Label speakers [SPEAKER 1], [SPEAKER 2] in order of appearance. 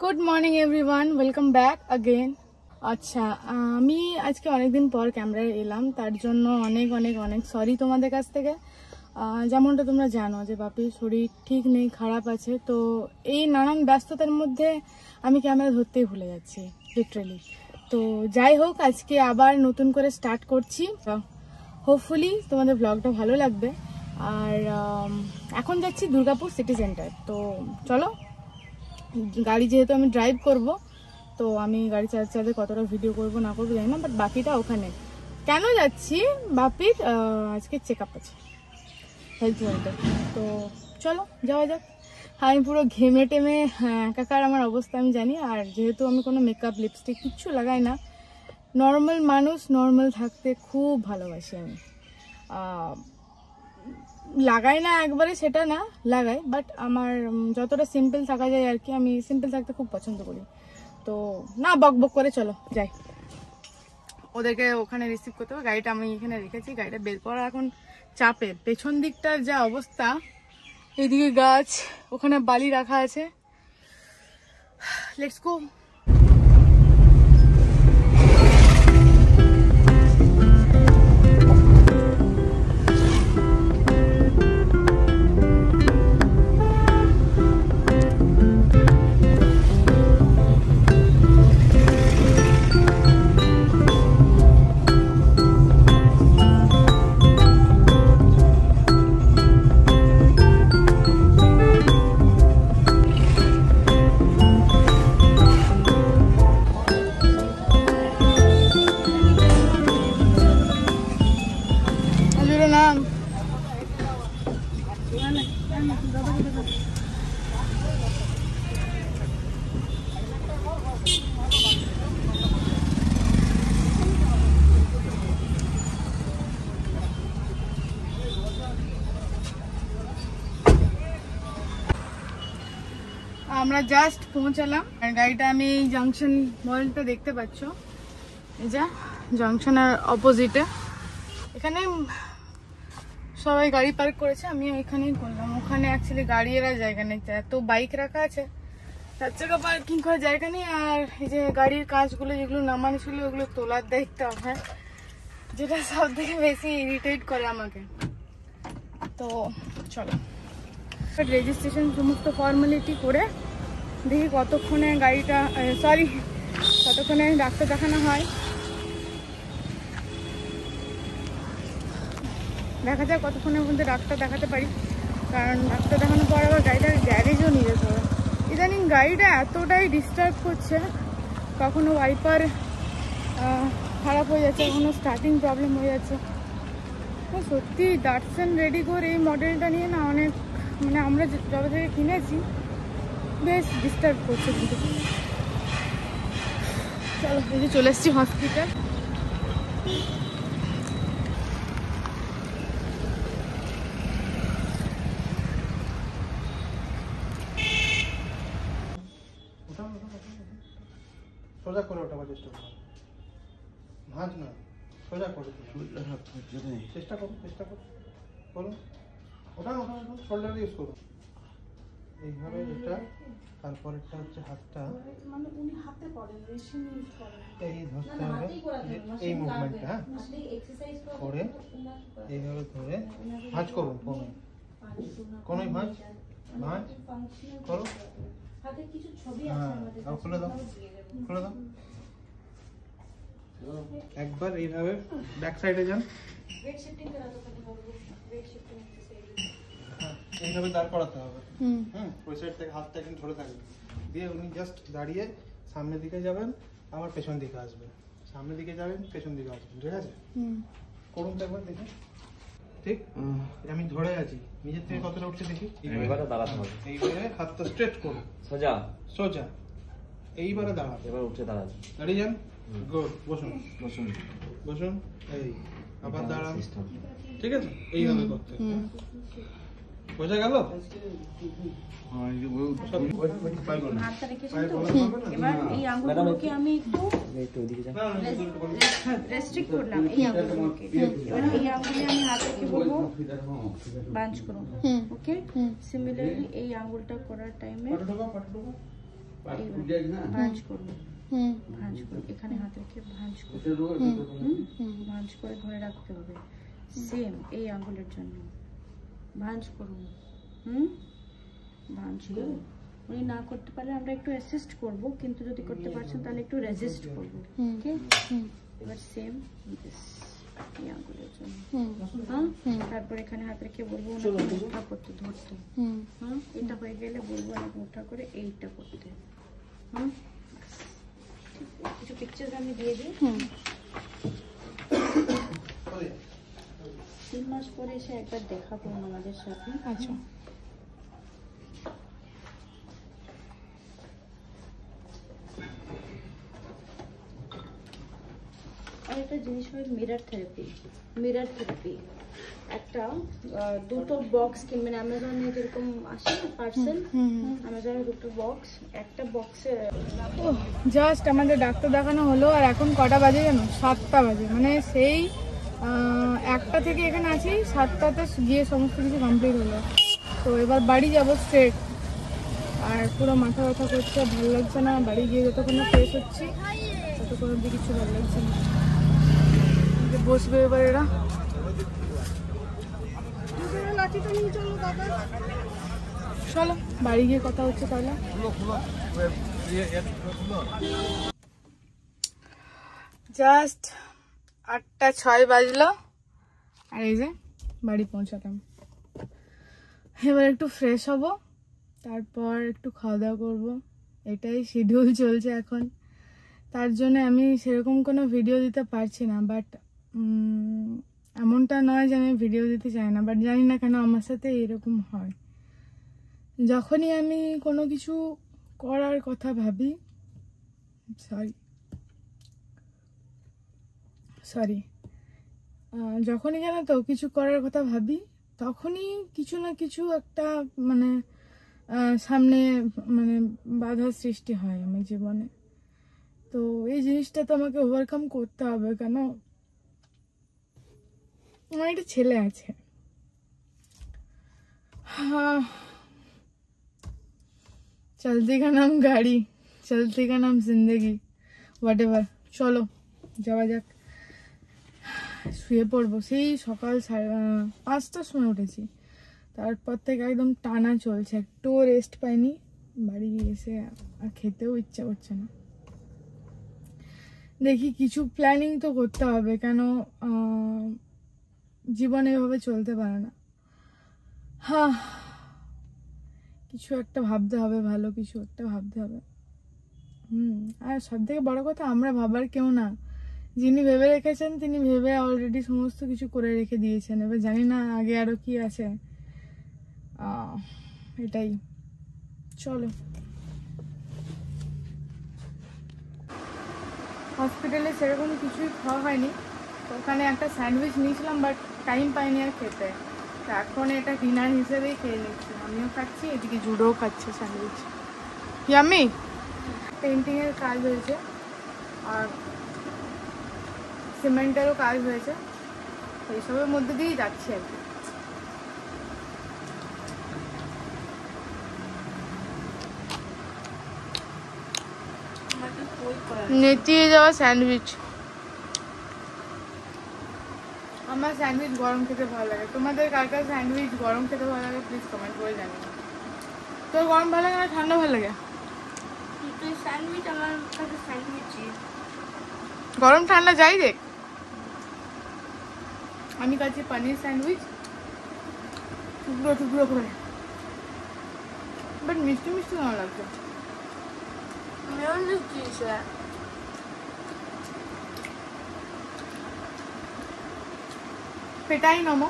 [SPEAKER 1] Good morning everyone, welcome back again. আচ্ছা, আমি আজকে অনেকদিন পর ক্যামেরায় এলাম, তার জন্য অনেক অনেক অনেক সরি তোমাদের কাছ থেকে। যেমনটা তোমরা জানো যে বাপির শরীর ঠিক নেই, খারাপ আছে, তো এই নানান ব্যস্ততার মধ্যে আমি ক্যামেরা ধরতেই ভুলে যাচ্ছি লিটারালি। তো যাই হোক, আজকে আবার নতুন করে স্টার্ট করছি, হোপফুলি তোমাদের ব্লগটা ভালো লাগবে। আর এখন যাচ্ছি দুর্গাপুর সিটি সেন্টার। তো চলো, গাড়ি যেহেতু আমি ড্রাইভ করব, তো আমি গাড়ি চালাতে কতটা ভিডিও করব না করবো জানি না, বাট বাকিটা ওখানে। কেন যাচ্ছি? বাপির আজকে চেক আপ আছে হেলথ সেন্টার, তো চলো যাওয়া যাক। আমি পুরো ঘেমে টেমে একাকার আমার অবস্থা আমি জানি। আর যেহেতু আমি কোনো মেকআপ লিপস্টিক কিচ্ছু লাগাই না, নর্মাল মানুষ, নর্মাল থাকতে খুব ভালোবাসি আমি। লাগাই না একবারে সেটা না, লাগাই, বাট আমার যতটা সিম্পল থাকা যায় আর কি, আমি সিম্পল থাকতে খুব পছন্দ করি। তো না বক বক করে চলো যাই, ওদেরকে ওখানে রিসিভ করতে হবে। গাড়িটা আমি এখানে রেখেছি, গাড়িটা বের করা এখন চাপের। পেছন দিকটার যা অবস্থা, এদিকে গাছ, ওখানে বালি রাখা আছে। Let's go. আমরা জাস্ট পৌঁছালাম, আর গাড়িটা আমি জাংশন মলটা দেখতে পাচ্ছ, এই যে জাংশনের অপোজিটে, এখানে সবাই গাড়ি পার্ক করেছে, আমি এখানেই করলাম। ওখানে অ্যাকচুয়ালি গাড়ি এর জায়গা নেই, এত বাইক রাখা আছে, 4 চাকা পার্কিং করার জায়গা নেই। আর এই যে গাড়ির কাঁচগুলো যেগুলো নামানো ছিল ওগুলো তোলার দায়িত্ব আমার, যেটা সব থেকে বেশি ইরিটেট করে আমাকে। তো চলো, রেজিস্ট্রেশন সমস্ত ফর্মালিটি করে দেখি কতক্ষণে গাড়িটা কতক্ষণে ডাক্তার দেখানো হয়, দেখা যায় কতক্ষণের মধ্যে ডাক্তার দেখাতে পারি। কারণ ডাক্তার দেখানোর পর আবার গাড়িটার গ্যারেজও নিয়ে যেতে হবে। ইদানিং গাড়িটা এতটাই ডিস্টার্ব করছে, কখনো ওয়াইপার খারাপ হয়ে যাচ্ছে, কখনো স্টার্টিং প্রবলেম হয়ে যাচ্ছে। সত্যি ডাটসন রেডি করে এই মডেলটা নিয়ে না অনেক, মানে আমরা যত থেকে কিনেছি বেশ ডিস্টার্ব করছে। কিন্তু চলো, এই যে চলে এসেছি হসপিটাল।
[SPEAKER 2] সোজা করে ওঠাবার চেষ্টা করো, ভাঁজ না, সোজা করে চেষ্টা করো, বলো ওটা শোল্ডার ইউজ করো এইভাবে, এটা তারপরেরটা হচ্ছে হাতটা মানে উনি হাতে করেন, মেশিন ইউজ করেন, এই ধরতে হবে, এই মুভমেন্টটা করে এইভাবে ধরে ভাঁজ করো, কোনোই ভাঁজ করো, হ্যাঁ খুলে দাও, একবার এইভাবে ব্যাক সাইডে যান, এইভাবে দাঁড় করাতে হবে। ওই সাইড থেকে হাতটা কিন্তু ধরে থাকবে, দিয়ে উনি জাস্ট দাঁড়িয়ে সামনের দিকে যাবেন, আবার পেছন দিকে আসবেন, সামনের দিকে যাবেন, পেছন দিকে আসবেন, ঠিক আছে? করুন তো একবার দেখি, ঠিক? আমি ধরে আছি, নিজের থেকে কতটা উঠছে দেখি। এইবারে দাঁড়াতে হবে, এইবারে হাতটা স্ট্রেট করুন, সোজা, এইবারে দাঁড়ান, এবার উঠে দাঁড়ান, দাঁড়িয়ে যান, গুড, বসুন, এই আবার দাঁড়ান, ঠিক আছে? এইভাবে করতে বোঝা গেল?
[SPEAKER 3] এবার এই আঙ্গুলগুলোকে আমি একটু রেস্ট্রিক্ট করলাম, এই আঙ্গুলগুলোকে। এবার এই আঙ্গুলে আমি হাত রেখে বলবো বাঞ্চ করুন, ওকে? সিমিলারলি এই আঙ্গুলটা করার টাইমে ভাঁজ করবো, ভাঁজ করবো, এখানে হাত রেখে ভাঁজ করবো, ভাঁজ করে ধরে রাখতে হবে। সেম এই আঙ্গুলের জন্য ভাঁজ করুন, ভাঁজ করুন। উনি না করতে পারলে আমরা একটু অ্যাসিস্ট করব, কিন্তু যদি করতে পারছেন তাহলে একটু রেজিস্ট করবো। ওকে, এবার সেম এই আঙ্গুলের জন্য, তারপর এখানে হাত রেখে বলবো ওনাকে মুঠা করতে, ধরতে। এটা হয়ে গেলে বলবো ওনাকে মুঠা করে এইটা করতে। কিছু পিকচার আমি দিয়ে দিই। 3 মাস পরে এসে একবার দেখা করুন আমাদের সাথে।
[SPEAKER 1] আচ্ছা,
[SPEAKER 3] আর একটা জিনিস হয় মিরর থেরাপি। মিরর থেরাপি একটা দুটো বক্স কিনবেন, অ্যামাজনে যেরকম আসে পার্সেল, অ্যামাজনে দুটো বক্স, একটা বক্সে
[SPEAKER 1] জাস্ট আমাদের ডাক্তার দেখানো হলো। আর এখন কটা বাজে জানো? 7টা বাজে। মানে সেই 1টা থেকে এখানে আছি, 7টাতে গিয়ে সমস্ত কিছু কমপ্লিট হলো। তো এবার বাড়ি যাবো স্ট্রেট। আর পুরো মাথা ব্যথা করছে, ভালো লাগছে না। বাড়ি গিয়ে যতক্ষণ ফ্রেশ হচ্ছি ততক্ষণ অব্দি কিছু ভালো লাগছে না। বসবে এবার এরা। চলো বাড়ি গিয়ে কথা হচ্ছে তাহলে। জাস্ট 8টা 6 বাজলো, আর এই যে বাড়ি পৌঁছালাম। এবার একটু ফ্রেশ হব, তারপর একটু খাওয়া দাওয়া করবো। এটাই শিডিউল চলছে এখন। তার জন্য আমি সেরকম কোনো ভিডিও দিতে পারছি না। বাট এমনটা নয় যে আমি ভিডিও দিতে চাই না, বাট জানি না কেন আমার সাথে এরকম হয়। যখনই আমি কোনো কিছু করার কথা ভাবি, সরি যখনই জানো তো কিছু করার কথা ভাবি, তখনই কিছু না কিছু একটা মানে সামনে মানে বাধার সৃষ্টি হয় আমার জীবনে। তো এই জিনিসটা তো আমাকে ওভারকাম করতে হবে। কেন? আমার একটা ছেলে আছে, চলতি কা নাম গাড়ি, চলতি কা নাম জিন্দেগি, হোয়াট এভার। চলো যাওয়া যাক। শুয়ে পড়বো। সেই সকাল 5টার সময় উঠেছি, তারপর থেকে একদম টানা চলছে, একটুও রেস্ট পাইনি। বাড়ি এসে আর খেতেও ইচ্ছা করছে না। দেখি কিছু প্ল্যানিং তো করতে হবে, কেন জীবনে এভাবে চলতে পারে না। কিছু একটা ভাবতে হবে, ভালো কিছু একটা ভাবতে হবে। আর সব থেকে বড় কথা, আমরা ভাবার কেউ না। যিনি ভেবে রেখেছেন তিনি ভেবে অলরেডি সমস্ত কিছু করে রেখে দিয়েছেন। এবার জানি না আগে আরো কি আছে, এটাই। চলো। হসপিটালে সেরকম কিছুই খাওয়া হয়নি, তো ওখানে একটা স্যান্ডউইচ নিয়েছিলাম, বাট টাইম পাইনি আর খেতে। তো এখন এটা ডিনার হিসেবেই খেয়ে নিচ্ছি। আমিও খাচ্ছি, এদিকে জুডোও খাচ্ছে স্যান্ডউইচ। ইয়াম্মি। পেন্টিংয়ের কাজ হয়েছে আর সিমেন্টেরও কাজ হয়েছে, এইসবের মধ্যে দিয়েই যাচ্ছি আর কি। নেতিয়ে যাওয়া স্যান্ডউইচ। আমার স্যান্ডউইচ গরম খেতে ভালো লাগে। তোমাদের কার কার স্যান্ডউইচ গরম খেতে ভালো লাগে প্লিজ কমেন্ট করে জানিও। তোর গরম ভালো লাগে না ঠান্ডা ভালো লাগে?
[SPEAKER 3] স্যান্ডউইচ আমার কাছে স্যান্ডউইচ
[SPEAKER 1] গরম ঠান্ডা যাই দেখ। আমি খাচ্ছি পনির স্যান্ডউইচ টুকরো টুকরো করে, বাট মিষ্টি মিষ্টি ভালো লাগছে। পেটাই নমো।